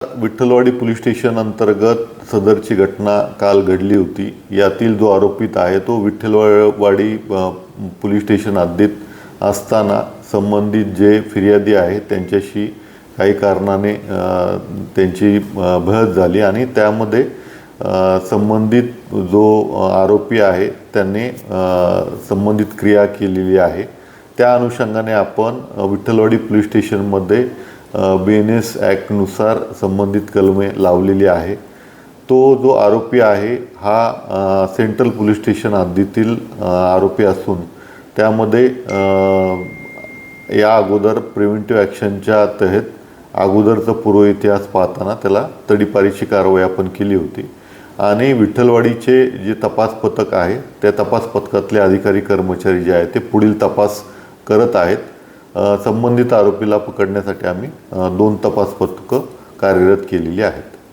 Vitthalwadi police station अंतर्गत सदरची घटना काल घडली होती। यातील जो आरोपित आहे तो विठ्ठलवाडी पोलीस स्टेशन हद्दीत असताना संबंधित जे फिर्यादी आहे त्यांच्याशी काही कारणाने त्यांची बहस झाली आणि त्यामध्ये संबंधित जो आरोपी आहे त्यांनी संबंधित क्रिया केलेली आहे। त्या अनुषंगाने आपण विठ्ठलवाडी पोलीस स्टेशनमध्ये BNS ॲक्टनुसार संबंधित कलमे लावलेली आहे। तो जो आरोपी आहे हा सेंट्रल पोलीस स्टेशन हद्दीतील आरोपी असून त्यामध्ये या अगोदर प्रिव्हेंटिव्ह ॲक्शनच्या तहत अगोदरचा पूर्व इतिहास पाहताना त्याला तडीपारीची कारवाई आपण केली होती आणि विठ्ठलवाडीचे जे तपास पथक आहे त्या तपास पथकातले अधिकारी कर्मचारी जे आहेत ते पुढील तपास करत आहेत। संबंधित आरोपीला पकडण्यासाठी आम्ही 2 तपास पथकं कार्यरत केलेली आहेत।